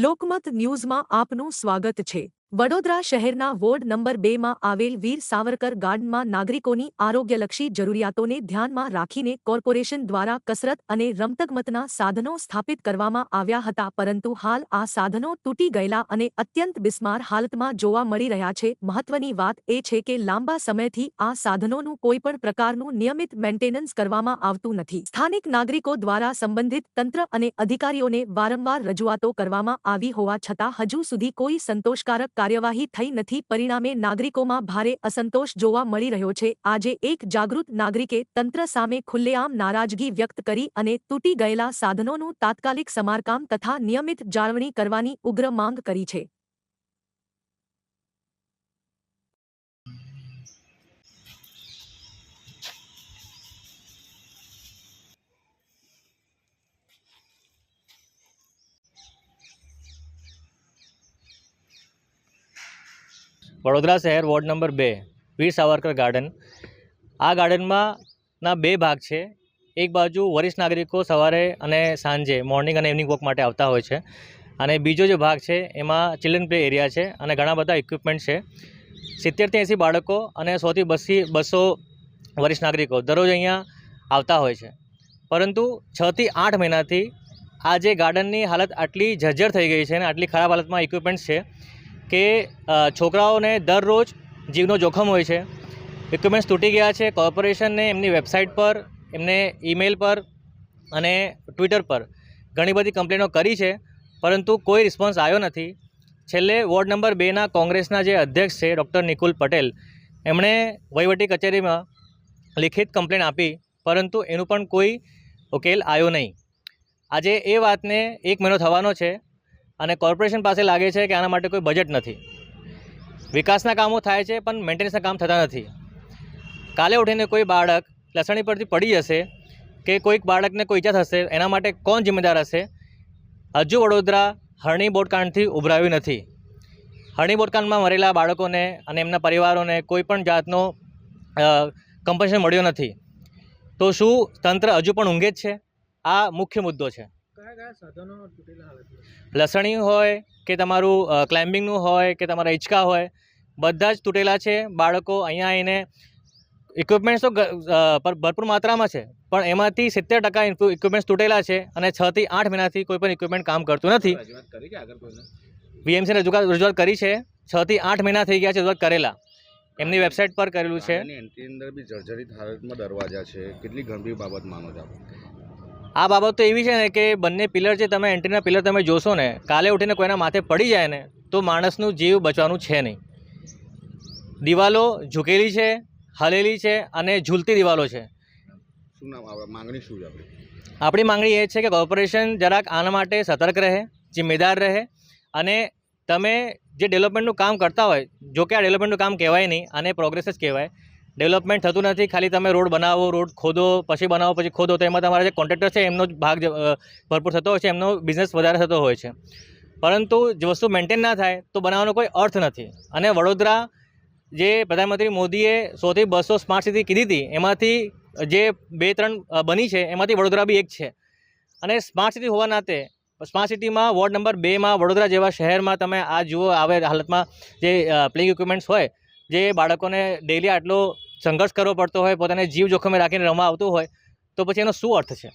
લોકમત ન્યૂઝમાં આપનું સ્વાગત છે। વડોદરા શહેરના વોર્ડ નંબર 2 માં આવેલ વીર સાવરકર ગાર્ડનમાં નાગરિકોની આરોગ્યલક્ષી જરૂરિયાતોને ધ્યાનમાં રાખીને કોર્પોરેશન દ્વારા કસરત અને રમતગમતના સાધનો સ્થાપિત કરવામાં આવ્યા હતા, પરંતુ હાલ આ સાધનો તૂટી ગયેલા અને અત્યંત બિસ્માર હાલતમાં જોવા મળી રહ્યા છે। મહત્વની વાત એ છે કે લાંબા સમયથી આ સાધનોનું કોઈપણ પ્રકારનું નિયમિત મેન્ટેનન્સ કરવામાં આવતું નથી। સ્થાનિક નાગરિકો દ્વારા સંબંધિત તંત્ર અને અધિકારીઓને વારંવાર રજૂઆતો કરવામાં આવી હોવા છતાં હજુ સુધી કોઈ સંતોષકારક કાર્યવાહી થઈ નથી। પરિણામે નાગરિકોમાં ભારે અસંતોષ જોવા મળી રહ્યો છે। આજે એક જાગૃત નાગરિકે તંત્ર સામે ખુલ્લેઆમ નારાજગી વ્યક્ત કરી અને તૂટી ગયેલા સાધનોનું તાત્કાલિક સમારકામ તથા નિયમિત જાળવણી કરવાની ઉગ્ર માંગ કરી છે। વડોદરા શહેર વોર્ડ નંબર 2 વીર સાવરકર ગાર્ડન। આ ગાર્ડનમાં બે ભાગ છે। એક બાજુ વરિષ્ઠ નાગરિકો સવારે અને સાંજે મોર્નિંગ અને ઇવનિંગ વોક માટે આવતા હોય છે, અને બીજો જે ભાગ છે એમાં ચિલ્ડ્રન પ્લે એરિયા છે અને ઘણા બધા ઇક્વિપમેન્ટ છે। 70 થી 80 બાળકો અને 100 થી 200 વરિષ્ઠ નાગરિકો દરરોજ અહીંયા આવતા હોય છે, પરંતુ 6 થી 8 મહિનાથી આ જે ગાર્ડનની હાલત આટલી જર્જર થઈ ગઈ છે અને આટલી ખરાબ હાલતમાં ઇક્વિપમેન્ટ્સ છે કે છોકરાઓને દરરોજ જીવનો જોખમ હોય છે। ઇક્વિપમેન્ટ્સ તૂટી ગયા છે। કોર્પોરેશનને એમની વેબસાઇટ પર, એમને ઈમેલ પર અને ટ્વિટર પર ઘણી બધી કમ્પ્લેનો કરી છે, પરંતુ કોઈ રિસ્પોન્સ આવ્યો નથી। છેલ્લે વોર્ડ નંબર 2ના કોંગ્રેસના જે અધ્યક્ષ છે ડૉક્ટર નિકુલ પટેલ, એમણે વહીવટી કચેરીમાં લિખિત કમ્પ્લેન આપી, પરંતુ એનું પણ કોઈ ઉકેલ આવ્યો નહીં। આજે એ વાતને 1 મહિનો થવાનો છે અને કોર્પોરેશન પાસે લાગે છે કે આના માટે કોઈ બજેટ નથી। વિકાસના કામો થાય છે પણ મેન્ટેનન્સના કામ થતા નથી। કાલે ઉઠીને કોઈ બાળક લસણી પરથી પડી જશે કે કોઈક બાળકને કોઈ ઈજા થશે, એના માટે કોણ જિમ્મેદાર હશે? હજુ વડોદરા હરણી બોટકાંડથી ઉભરાયું નથી। હરણી બોટકાંડમાં મરેલા બાળકોને અને એમના પરિવારોને કોઈ પણ જાતનો કમ્પન્સેશન મળ્યો નથી। તો શું તંત્ર હજુ પણ ઊંઘે જ છે? આ મુખ્ય મુદ્દો છે। લસણી હોય કે તમારું ક્લાઇમ્બિંગનું હોય કે તમારા હિંચકા હોય, બધા જ તૂટેલા છે। બાળકો અહીંયા આવીને ઇક્વિપમેન્ટ્સ તો ભરપૂર માત્રામાં છે, પણ એમાંથી 70% ઇક્વિપમેન્ટ્સ તૂટેલા છે અને 6 થી 8 મહિનાથી કોઈ પણ ઇક્વિપમેન્ટ કામ કરતું નથી। વીએમસીને રજૂઆત કરી છે, 6 થી 8 મહિના થઈ ગયા છે રજૂઆત કરેલા, એમની વેબસાઇટ પર કરેલું છે। અંદર બી જર્જરિત હાલતમાં દરવાજા છે, કેટલી ગંભીર બાબત માનો છો? આ બાબત તો એવી છે ને કે બંને પિલર જે તમે એન્ટ્રીના પિલર તમે જોશો ને, કાલે ઉઠીને કોઈના માથે પડી જાય ને તો માણસનું જીવ બચવાનું છે નહીં। દિવાલો ઝૂકેલી છે, હલેલી છે અને ઝૂલતી દિવાલો છે। શું નામ માંગણી શું છે આપણી માંગણી એ છે કે કોર્પોરેશન જરાક આના માટે સતર્ક રહે, જિમ્મેદાર રહે, અને તમે જે ડેવલપમેન્ટનું કામ કરતા હોય, જો કે આ ડેવલપમેન્ટનું કામ કહેવાય નહીં, આને પ્રોગ્રેસ જ કહેવાય। ડેવલપમેન્ટ થતું નથી, ખાલી તમે રોડ બનાવો, રોડ ખોદો, પછી બનાવો, પછી ખોદો, તો એમાં તમારા જે કોન્ટ્રાક્ટર છે એમનો જ ભાગ ભરપૂર થતો હોય છે, એમનો બિઝનેસ વધારે થતો હોય છે, પરંતુ જે વસ્તુ મેન્ટેન ના થાય તો બનાવવાનો કોઈ અર્થ નથી। અને વડોદરા જે પ્રધાનમંત્રી મોદીએ 100 થી 200 સ્માર્ટ સિટી કીધી હતી, એમાંથી જે 2-3 બની છે એમાંથી વડોદરા બી એક છે। અને સ્માર્ટ સિટી હોવા નાતે સ્માર્ટ સિટીમાં વોર્ડ નંબર 2માં વડોદરા જેવા શહેરમાં તમે આ જુઓ આવે હાલતમાં જે પ્લેઇંગ ઇક્વિપમેન્ટ્સ હોય, જે બાળકોને ડેલી આટલો સંઘર્ષ કરવો પડતો હોય, પોતાને જીવ જોખમે રાખીને રમવા આવતું હોય, તો પછી એનો શું અર્થ છે?